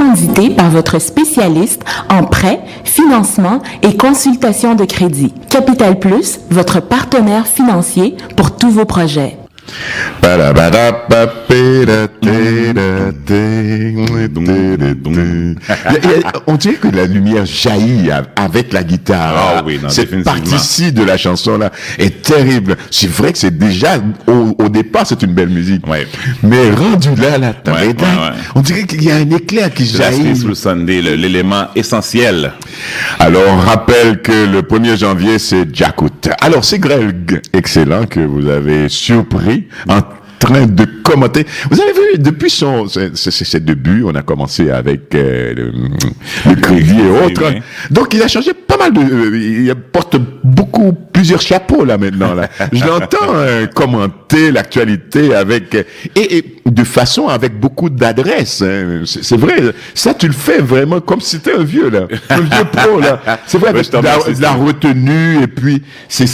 commandité par votre spécialiste en prêt, financement et consultation de crédit. Capital Plus, votre partenaire financier pour tous vos projets. On dirait que la lumière jaillit avec la guitare. Ah oui, non, cette partie-ci de la chanson-là est terrible. C'est vrai que c'est déjà, au départ, c'est une belle musique. Ouais. Mais rendu là, Ouais. on dirait qu'il y a un éclair qui jaillit. Jasmine Blue Sunday, l'élément essentiel. Alors, on rappelle que le 1er janvier, c'est Jakut. Alors, c'est Greg excellent que vous avez surpris en train de commenter. Vous avez vu, depuis ses débuts, on a commencé avec le crédit et autres. Oui. Donc, il a changé pas mal il porte plusieurs chapeaux là maintenant. Là. Je l'entends commenter l'actualité avec et de façon avec beaucoup d'adresse. Hein. C'est vrai. Ça, tu le fais vraiment comme si c'était un vieux là, un vieux pro là. C'est vrai, avec de la retenue et puis c'est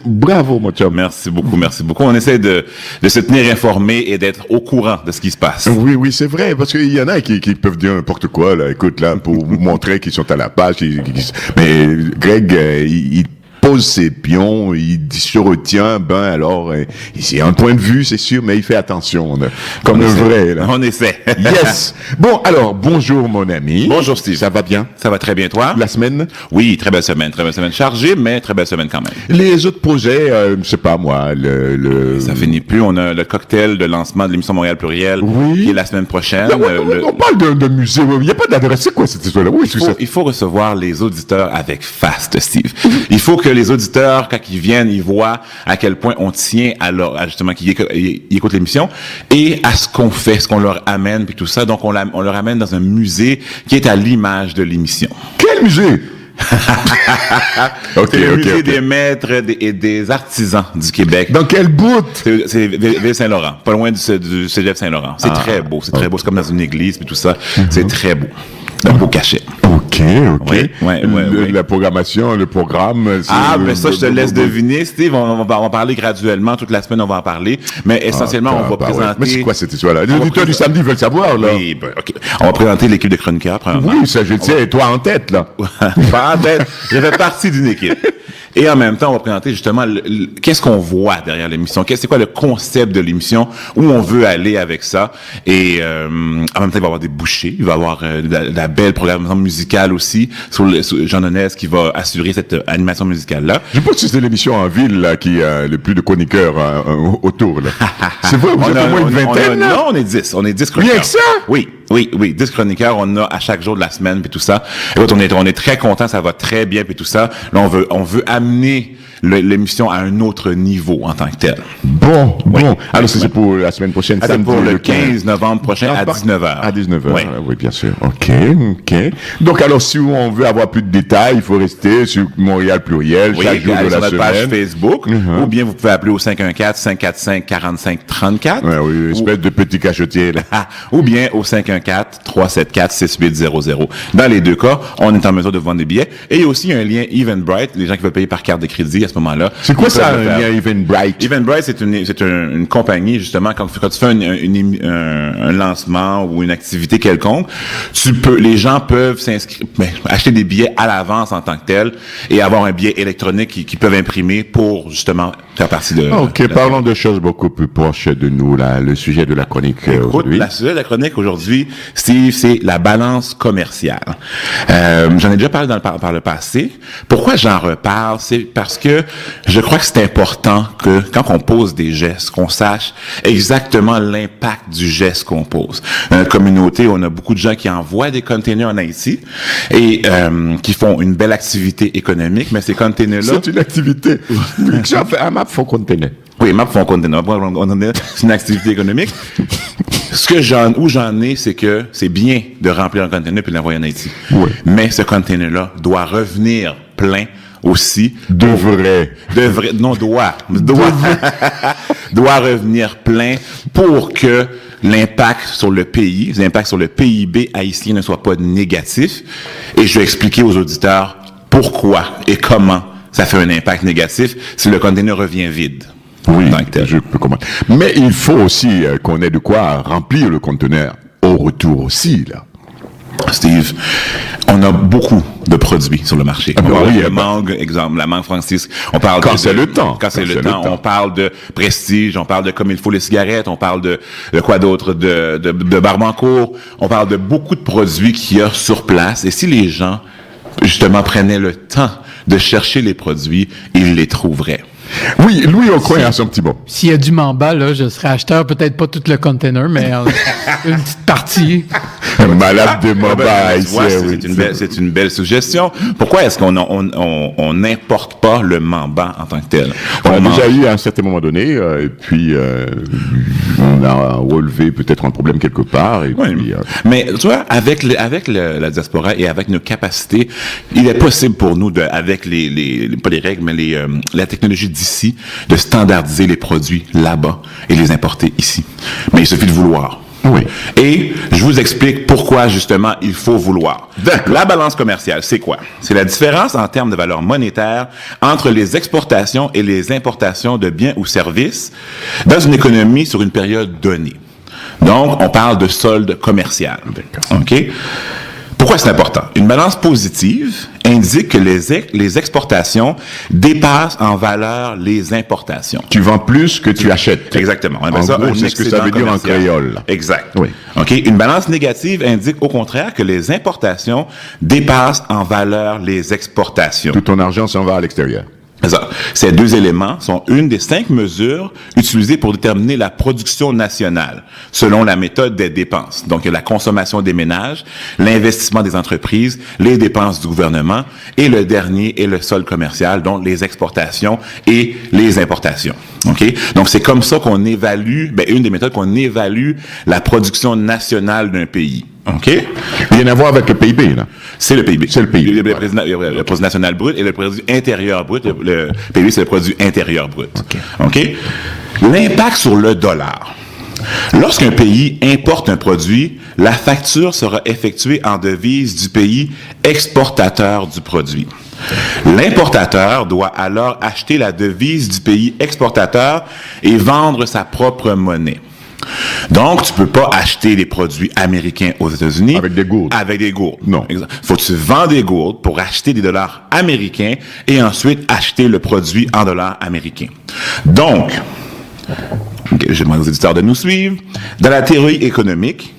bravo, mon chum. Merci beaucoup. On essaie de se tenir informé et d'être au courant de ce qui se passe. Oui, c'est vrai, parce qu'il y en a qui peuvent dire n'importe quoi, là. Écoute, là, pour vous montrer qu'ils sont à la page. Mais Greg, il pose ses pions, il se retient, alors, c'est un point de vue, c'est sûr, mais il fait attention, là, comme le vrai, là. On essaie. Yes. Bon, alors, bonjour, mon ami. Bonjour, Steve. Ça va bien? Ça va très bien, toi? La semaine? Oui, très belle semaine chargée, mais très belle semaine quand même. Les autres projets, je sais pas, moi, Ça finit plus. On a le cocktail de lancement de l'émission Montréal Pluriel, qui est la semaine prochaine. On parle de musée, il n'y a pas d'adresse, c'est quoi cette histoire-là? Oui, il faut recevoir les auditeurs avec fast, Steve. Il faut que les auditeurs, quand ils viennent, ils voient à quel point on tient justement qu'ils écoutent l'émission et à ce qu'on fait, ce qu'on leur amène, puis tout ça. Donc, on leur amène dans un musée qui est à l'image de l'émission. Quel musée? C'est le musée des maîtres et des artisans du Québec. Dans quel bout? C'est Ville-Saint-Laurent, pas loin du Cégep Saint-Laurent. C'est très beau, c'est comme dans une église, puis tout ça. C'est très beau. Un beau cachet. OK. Oui. La programmation, le programme. Mais ça, je te laisse deviner, Steve. On va en parler graduellement. Toute la semaine, on va en parler. Mais essentiellement, on va présenter... Ouais. Mais c'est quoi cette histoire-là? Les auditeurs du samedi veulent savoir, là. Oui, OK. On va présenter l'équipe de chroniqueurs, premièrement. Oui, ça, je tiens. Et toi en tête, là. Pas en tête. Je fais partie d'une équipe. Et en même temps, on va présenter justement qu'est-ce qu'on voit derrière l'émission, c'est quoi le concept de l'émission, où on veut aller avec ça. Et en même temps, il va y avoir des bouchées, il va y avoir de la belle programmation musicale aussi sur Jean Donès qui va assurer cette animation musicale-là. Je pense que c'est l'émission en ville là, qui a le plus de chroniqueurs autour. Là. C'est vrai, vous êtes au moins une vingtaine? Non, on est 10. On est 10 chroniqueurs. Rien que ça? Oui, 10 chroniqueurs, on a à chaque jour de la semaine puis tout ça. Écoute, on est très contents, ça va très bien puis tout ça. Là, on veut amener l'émission à un autre niveau en tant que tel. Bon. Alors, c'est pour la semaine prochaine, samedi, pour le 15 novembre prochain à 19h. À 19h, oui, bien sûr. OK. Donc, alors, si on veut avoir plus de détails, il faut rester sur Montréal Pluriel, chaque jour de la semaine. Sur notre page Facebook, ou bien vous pouvez appeler au 514-545-4534. Oui, espèce de petit cachetier, là. Ou bien au 514-374-6800. Dans les deux cas, on est en mesure de vendre des billets. Et il y a aussi un lien Eventbrite, les gens qui veulent payer par carte de crédit à ce moment-là. C'est quoi ça, un lien Eventbrite? Eventbrite, c'est une compagnie, justement, quand tu fais un lancement ou une activité quelconque, les gens peuvent acheter des billets à l'avance en tant que tel et avoir un billet électronique qu'ils peuvent imprimer pour, justement, faire partie de... OK, parlons de choses beaucoup plus proches de nous, là, le sujet de la chronique aujourd'hui. Le sujet de la chronique aujourd'hui, Steve, c'est la balance commerciale. J'en ai déjà parlé par le passé. Pourquoi j'en reparle? C'est parce que je crois que c'est important que quand on pose des gestes, qu'on sache exactement l'impact du geste qu'on pose. Dans notre communauté, on a beaucoup de gens qui envoient des containers en Haïti et qui font une belle activité économique, mais ces containers-là... C'est une activité. Un map font container. Oui, map font container. C'est une activité économique. Où j'en ai, c'est que c'est bien de remplir un container puis de l'envoyer en Haïti. Oui. Mais ce container-là doit revenir plein aussi. Doit revenir plein pour que l'impact sur le pays, l'impact sur le PIB haïtien ne soit pas négatif. Et je vais expliquer aux auditeurs pourquoi et comment ça fait un impact négatif si le container revient vide. Oui, je peux comprendre. Mais il faut aussi qu'on ait de quoi remplir le conteneur. au retour aussi, là. Steve, on a beaucoup de produits sur le marché. On parle oui, de mangue, exemple, la mangue Francis. On parle Quand c'est le temps. Quand c'est le temps. On parle de prestige, on parle de comme il faut les cigarettes, on parle de quoi d'autre, de Barbancourt. On parle de beaucoup de produits qu'il y a sur place. Et si les gens, justement, prenaient le temps de chercher les produits, ils les trouveraient. Oui, Louis Aucoin a son petit mot. S'il y a du Mamba, là, je serais acheteur, peut-être pas tout le container, mais une petite partie. Un malade de Mamba ici. C'est une belle suggestion. Pourquoi est-ce qu'on n'importe pas le Mamba en tant que tel? On a déjà eu à un certain moment donné, et puis on a relevé peut-être un problème quelque part. Et oui. puis, mais tu vois, avec la diaspora et avec nos capacités, il est possible pour nous, avec pas les règles, mais la technologie d'ici, de standardiser les produits là-bas et les importer ici. Mais il suffit de vouloir. Oui. Et je vous explique pourquoi, justement, il faut vouloir. D'accord. La balance commerciale, c'est quoi? C'est la différence en termes de valeur monétaire entre les exportations et les importations de biens ou services dans une économie sur une période donnée. Donc, on parle de solde commercial. D'accord. OK? Pourquoi c'est important? Une balance positive indique que les exportations dépassent en valeur les importations. tu vends plus que tu achètes. Exactement. On En appelle ça gros, un c'est ce que ça excédent veut dire en commercial. créole. Exact. Oui. OK. Une balance négative indique au contraire que les importations dépassent en valeur les exportations. Tout ton argent s'en va à l'extérieur. C'est ça. Ces deux éléments sont une des 5 mesures utilisées pour déterminer la production nationale, selon la méthode des dépenses. Donc, il y a la consommation des ménages, l'investissement des entreprises, les dépenses du gouvernement, et le dernier est le solde commercial, donc les exportations et les importations. OK? Donc, c'est comme ça qu'on évalue, une des méthodes qu'on évalue la production nationale d'un pays. OK? Rien à voir avec le PIB, là. C'est le PIB. C'est le PIB. Le produit national brut et le produit intérieur brut. Le PIB, c'est le produit intérieur brut. OK? L'impact sur le dollar. Lorsqu'un pays importe un produit, la facture sera effectuée en devise du pays exportateur du produit. L'importateur doit alors acheter la devise du pays exportateur et vendre sa propre monnaie. Donc, tu peux pas acheter des produits américains aux États-Unis. Avec des gourdes. Avec des gourdes. Non. Faut que tu vends des gourdes pour acheter des dollars américains et ensuite acheter le produit en dollars américains. Donc, je demande aux éditeurs de nous suivre. Dans la théorie économique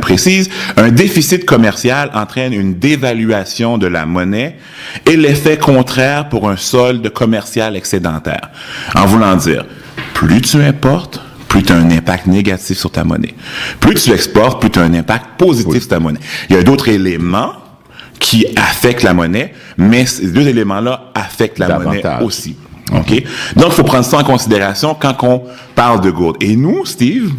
précise, un déficit commercial entraîne une dévaluation de la monnaie et l'effet contraire pour un solde commercial excédentaire. En voulant dire, plus tu importes, plus tu as un impact négatif sur ta monnaie. Plus tu exportes, plus tu as un impact positif sur ta monnaie. Il y a d'autres éléments qui affectent la monnaie, mais ces deux éléments-là affectent la monnaie aussi. OK? Donc, il faut prendre ça en considération quand on parle de gourdes. Et nous, Steve,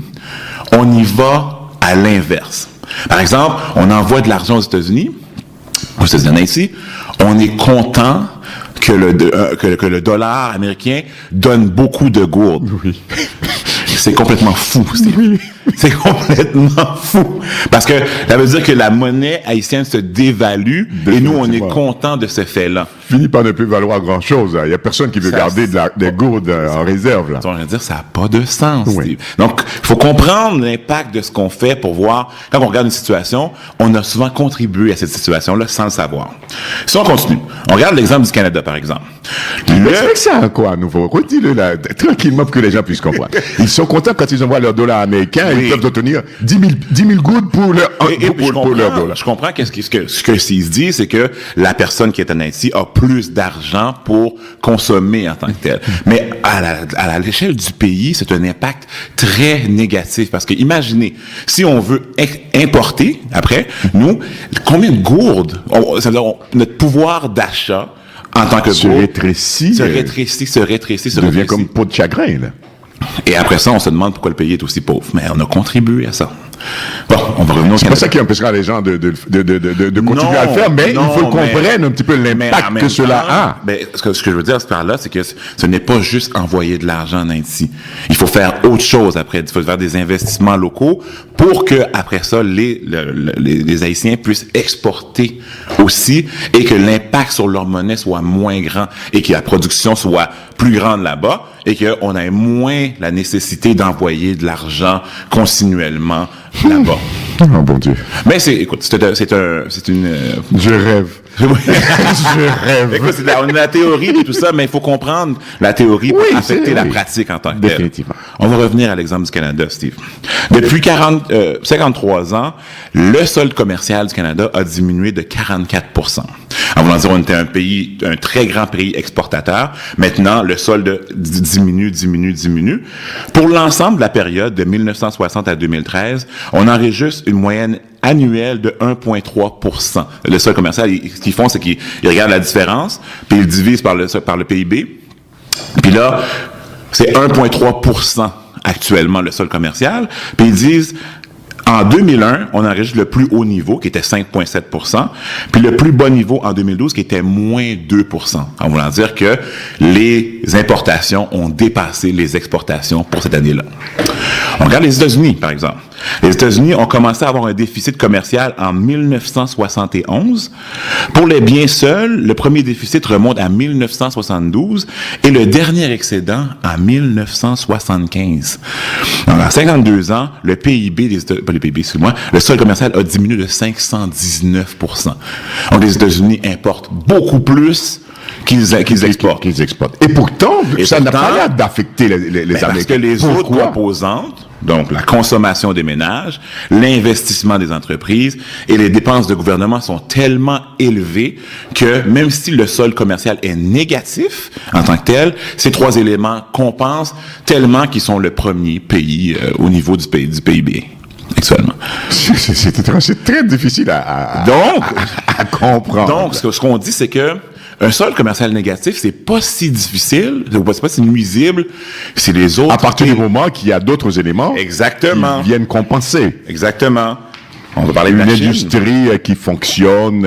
on y va à l'inverse. Par exemple, on envoie de l'argent aux États-Unis, ici, on est content que le dollar américain donne beaucoup de gourdes. Oui. C'est complètement fou, Steve. Oui. C'est complètement fou. Parce que ça veut dire que la monnaie haïtienne se dévalue et nous, on est content de ce fait-là. Finit par ne plus valoir grand-chose. Il n'y a personne qui veut garder des gourdes en réserve. Là. On va dire ça n'a pas de sens, Oui. Steve. Donc, il faut comprendre l'impact de ce qu'on fait pour voir, quand on regarde une situation, on a souvent contribué à cette situation-là sans le savoir. Si on continue, on regarde l'exemple du Canada, par exemple. Explique ça à quoi à nouveau? Redis-le là, tranquillement pour que les gens puissent comprendre. Ils sont contents quand ils envoient leur dollar américain, Oui. ils peuvent obtenir 10 000 gouttes pour leur, pour leur dollar. Je comprends que ce que s'il se dit, c'est que la personne qui est en Haïti a plus d'argent pour consommer en tant que tel. Mais à l'échelle du pays, c'est un impact très négatif parce que imaginez, si on veut importer, après, nous, combien de gourdes, ça veut dire notre pouvoir d'achat en tant que se rétrécit. se rétrécit. devient comme peau de chagrin, là. Et après ça, on se demande pourquoi le pays est aussi pauvre. Mais on a contribué à ça. Bon, on va revenir au C'est pas Canada. ça qui empêchera les gens de continuer à le faire, mais il faut qu'on comprenne un petit peu l'impact que cela a. Ce que je veux dire par là, c'est que ce n'est pas juste envoyer de l'argent en Haïti. Il faut faire autre chose après. Il faut faire des investissements locaux pour que après ça, les Haïtiens puissent exporter aussi et que l'impact sur leur monnaie soit moins grand et que la production soit plus grande là-bas et qu'on ait moins la nécessité d'envoyer de l'argent continuellement là-bas. Oh bon Dieu. Mais écoute, c'est une... Je rêve. Je rêve. Écoute, on a la théorie et tout ça, mais il faut comprendre la théorie pour affecter la pratique en tant que telle. Définitivement. On va revenir à l'exemple du Canada, Steve. Depuis 53 ans, le solde commercial du Canada a diminué de 44%. En voulant dire, on était un très grand pays exportateur. Maintenant, le solde diminue. Pour l'ensemble de la période de 1960 à 2013, on enregistre une moyenne annuelle de 1,3%. Le solde commercial, ce qu'ils font, c'est qu'ils regardent la différence, puis ils divisent par le PIB. Puis là, c'est 1,3% actuellement le solde commercial. Puis ils disent, en 2001, on enregistre le plus haut niveau, qui était 5,7%, puis le plus bas niveau en 2012, qui était moins 2%. En voulant dire que les importations ont dépassé les exportations pour cette année-là. On regarde les États-Unis, par exemple. Les États-Unis ont commencé à avoir un déficit commercial en 1971. Pour les biens seuls, le premier déficit remonte à 1972 et le dernier excédent à 1975. Donc, en 52 ans, le PIB des États-Unis, pas le PIB, excuse-moi, le solde commercial a diminué de 519%. Donc, les États-Unis importent beaucoup plus qu'ils exportent. Et pourtant, ça n'a pas l'air d'affecter les Américains. Parce que les autres composantes, donc la consommation des ménages, l'investissement des entreprises et les dépenses de gouvernement sont tellement élevées que même si le solde commercial est négatif en tant que tel, ces trois éléments compensent tellement qu'ils sont le premier pays au niveau du PIB. Actuellement. C'est très difficile à comprendre. Donc, ce qu'on dit, c'est que un solde commercial négatif, c'est pas si difficile, c'est pas si nuisible, c'est les autres. À partir du moment qu'il y a d'autres éléments. Exactement. Qui viennent compenser. Exactement. On va parler de une la Chine. Industrie qui fonctionne.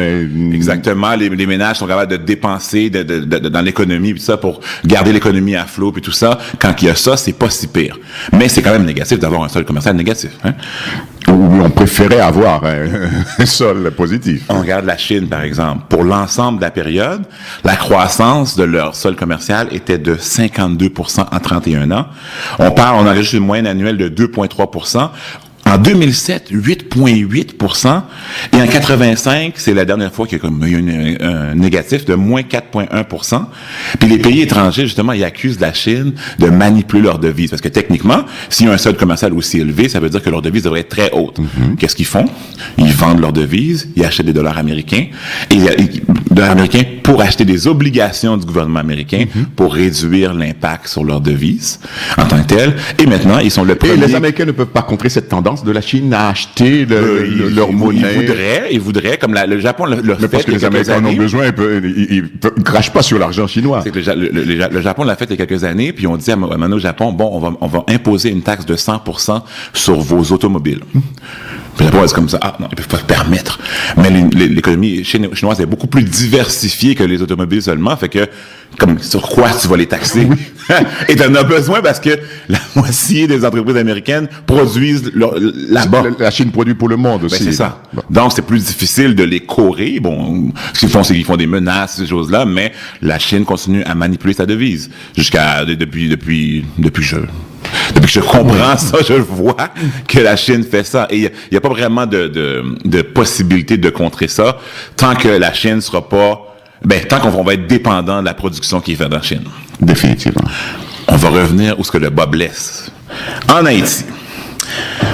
Exactement. Les ménages sont capables de dépenser dans l'économie, puis ça, pour garder l'économie à flot, puis tout ça. Quand il y a ça, c'est pas si pire. Mais c'est quand même négatif d'avoir un solde commercial négatif. Hein? Ou on préférait avoir un solde positif. On regarde la Chine, par exemple. Pour l'ensemble de la période, la croissance de leur solde commercial était de 52% en 31 ans. On enregistre une moyenne annuelle de 2,3%. En 2007, 8,8%. Et en 85, c'est la dernière fois qu'il y a eu un négatif de moins 4,1%. Puis les pays étrangers, justement, ils accusent la Chine de manipuler leur devise. Parce que techniquement, s'il y a un solde commercial aussi élevé, ça veut dire que leur devise devrait être très haute. Mm-hmm. Qu'est-ce qu'ils font? Ils vendent leur devise, ils achètent des dollars américains. Pour acheter des obligations du gouvernement américain pour réduire l'impact sur leur devise en tant que tel. Et maintenant, ils sont le premier... Et les Américains ne peuvent pas contrer cette tendance de la Chine à acheter leur monnaie. Ils voudraient, comme le Japon le fait. Parce que les Américains en ont besoin, ils ne crachent pas sur l'argent chinois. C'est que le Japon l'a fait il y a quelques années, puis on dit au Japon, bon, on va imposer une taxe de 100% sur vos automobiles. Puis le Japon, c'est comme ça, non, ils peuvent pas le permettre. Mais l'économie chinoise est beaucoup plus diversifiée que les automobiles seulement, fait que, comme, sur quoi tu vas les taxer? Et t'en as besoin parce que la moitié des entreprises américaines produisent là-bas. La Chine produit pour le monde aussi. Ben, c'est ça. Bon. Donc, c'est plus difficile de les corer. Bon, ce qu'ils font, c'est qu'ils font des menaces, ces choses-là, mais la Chine continue à manipuler sa devise. Depuis que je comprends ça, je vois que la Chine fait ça. Et il n'y a pas vraiment de possibilité de contrer ça tant que la Chine sera pas... tant qu'on va être dépendant de la production qui est faite en Chine. Définitivement. On va revenir où ce que le bas blesse. En Haïti,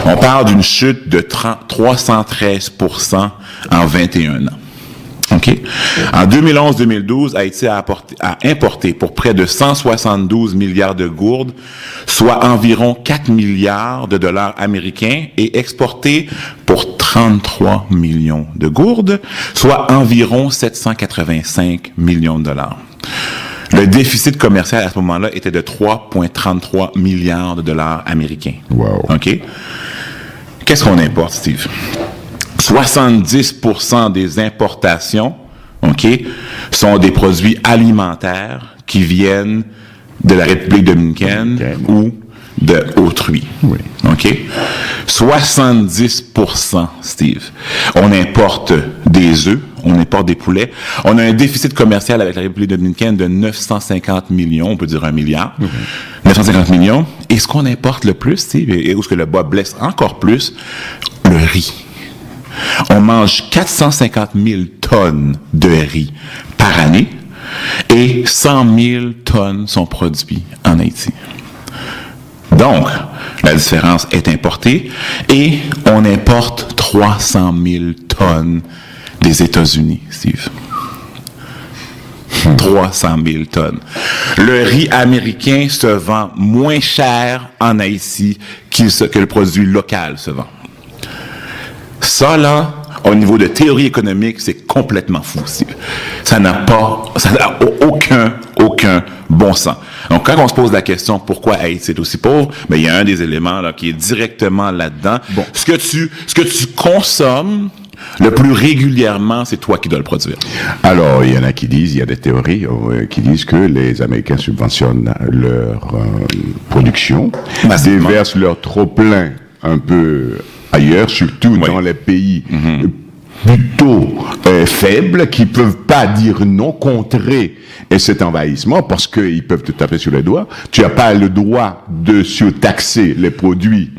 on parle d'une chute de 313% en 21 ans. OK? En 2011-2012, Haïti a importé pour près de 172 milliards de gourdes, soit environ 4 milliards de dollars américains, et exporté pour 33 millions de gourdes, soit environ 785 millions de dollars. Le déficit commercial à ce moment-là était de 3,33 milliards de dollars américains. Wow. OK? Qu'est-ce qu'on importe, Steve? 70% des importations, OK, sont des produits alimentaires qui viennent de la République dominicaine ou d'autrui. Oui. OK? 70%, Steve. On importe des œufs, on importe des poulets. On a un déficit commercial avec la République dominicaine de 950 millions, on peut dire 1 milliard. 950 millions. Et ce qu'on importe le plus, Steve, et où est-ce que le bas blesse encore plus, le riz. On mange 450 000 tonnes de riz par année et 100 000 tonnes sont produites en Haïti. Donc, la différence est importée et on importe 300 000 tonnes des États-Unis, Steve. 300 000 tonnes. Le riz américain se vend moins cher en Haïti que le produit local se vend. Ça, là, au niveau de théorie économique, c'est complètement fou. Ça n'a aucun bon sens. Donc, quand on se pose la question pourquoi Haïti est aussi pauvre, ben, il y a un des éléments là, qui est directement là-dedans. Bon. Ce que tu consommes le plus régulièrement, c'est toi qui dois le produire. Alors, il y en a qui disent, il y a des théories qui disent que les Américains subventionnent leur production, déversent leur trop-plein un peu ailleurs, surtout dans les pays plutôt faibles, qui peuvent pas dire non, contrer cet envahissement, parce qu'ils peuvent te taper sur les doigts. Tu n'as pas le droit de surtaxer les produits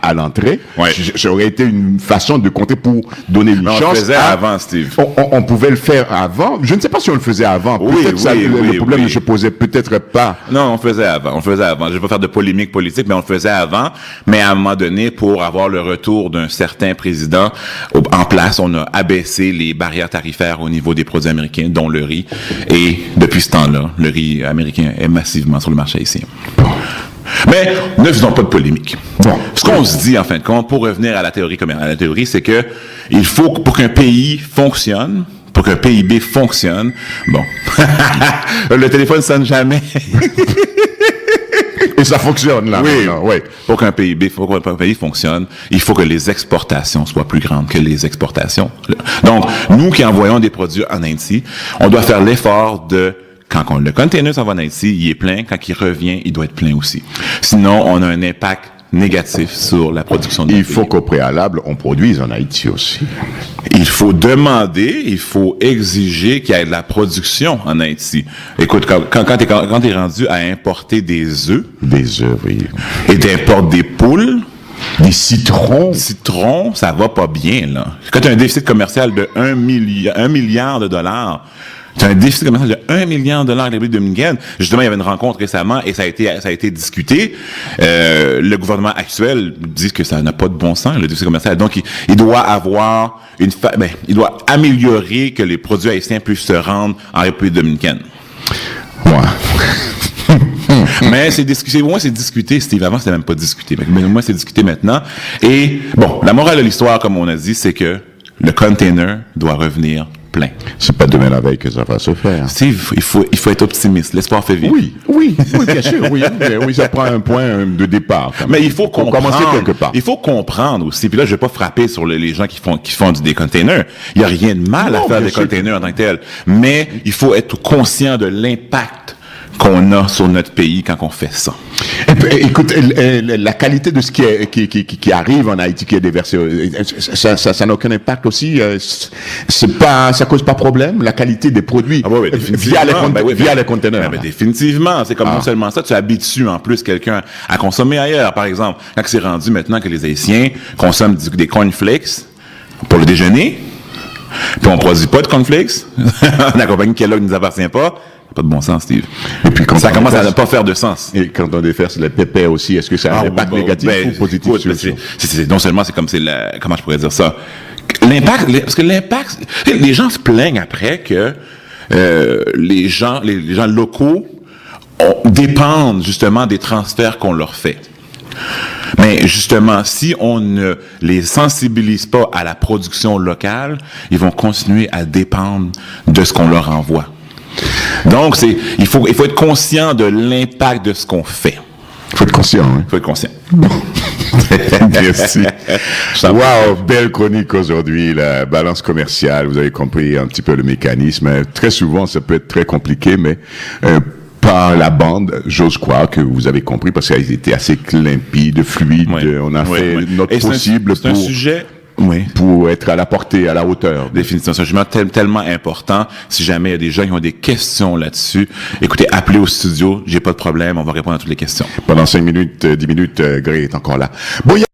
à l'entrée. Ouais. Ça aurait été une façon de compter pour donner une chance. On le faisait avant, Steve. On pouvait le faire avant. Je ne sais pas si on le faisait avant. Peut-être le problème ne se posait peut-être pas. Non, on le faisait avant. Je ne vais pas faire de polémique politique, mais on le faisait avant. Mais à un moment donné, pour avoir le retour d'un certain président en place, on a abaissé les barrières tarifaires au niveau des produits américains, dont le riz. Et depuis ce temps-là, le riz américain est massivement sur le marché haïtien. Mais ne faisons pas de polémique. Bon, ce qu'on se dit en fin de compte, pour revenir à la théorie, c'est que il faut pour qu'un pays fonctionne, pour qu'un PIB fonctionne. Bon, le téléphone sonne jamais. Et ça fonctionne là. Oui. Pour qu'un pays fonctionne, il faut que les exportations soient plus grandes que les exportations. Donc, nous qui envoyons des produits en Haïti, on doit faire l'effort de quand le container s'en va en Haïti, il est plein. Quand il revient, il doit être plein aussi. Sinon, on a un impact négatif sur la production de notre pays. Il faut qu'au préalable, on produise en Haïti aussi. Il faut demander, il faut exiger qu'il y ait de la production en Haïti. Écoute, quand t'es rendu à importer des œufs. Des œufs, oui. Et t'importes des poules. Des citrons. Citrons, ça va pas bien, là. Quand tu as un déficit commercial de 1 milliard de dollars, tu as un déficit commercial de 1 milliard de dollars en République dominicaine. Justement, il y avait une rencontre récemment et ça a été discuté. Le gouvernement actuel dit que ça n'a pas de bon sens, le déficit commercial. Donc, il doit avoir il doit améliorer que les produits haïtiens puissent se rendre en République dominicaine. Ouais. Mais c'est discuté, Steve. Avant, c'était même pas discuté. Mais moi, c'est discuté maintenant. Et, bon, la morale de l'histoire, comme on a dit, c'est que le container doit revenir plein. C'est pas demain la veille que ça va se faire. Steve, il faut être optimiste. L'espoir fait vivre. Oui, bien sûr, oui, ça prend un point de départ. Mais il faut commencer quelque part. Il faut comprendre aussi. Puis là, je vais pas frapper sur les gens qui font des containers. Il y a rien de mal à faire des containers en tant que tel. Mais il faut être conscient de l'impact qu'on a sur notre pays quand on fait ça. Écoute, la qualité de ce qui arrive en Haïti, qui est déversé, ça n'a aucun impact aussi. Ça cause pas problème. La qualité des produits via les conteneurs. Définitivement, c'est comme non seulement ça, tu habitues en plus quelqu'un à consommer ailleurs. Par exemple, quand c'est rendu maintenant que les Haïtiens consomment des cornflakes pour le déjeuner, puis on produit pas de cornflakes, la compagnie Kellogg ne nous appartient pas. Pas de bon sens, Steve. Et puis quand ça commence à ne pas faire de sens. Et quand on déverse les pépés aussi, est-ce que ça a un impact négatif ou positif? Non seulement comment je pourrais dire ça? Parce que l'impact, les gens se plaignent après que les gens locaux dépendent justement des transferts qu'on leur fait. Mais justement, si on ne les sensibilise pas à la production locale, ils vont continuer à dépendre de ce qu'on leur envoie. Donc, il faut être conscient de l'impact de ce qu'on fait. Il faut être conscient, hein? Il faut être conscient. Merci. Wow, belle chronique aujourd'hui, la balance commerciale. Vous avez compris un petit peu le mécanisme. Très souvent, ça peut être très compliqué, mais par la bande, j'ose croire que vous avez compris parce qu'elle était assez limpide, fluide. Oui. On a fait notre possible c'est un sujet. Oui. Pour être à la portée, à la hauteur. Définitivement. C'est un jugement tellement important. Si jamais il y a des gens qui ont des questions là-dessus, écoutez, appelez au studio. J'ai pas de problème. On va répondre à toutes les questions. Pendant 5 minutes, 10 minutes, Gré est encore là. Bon,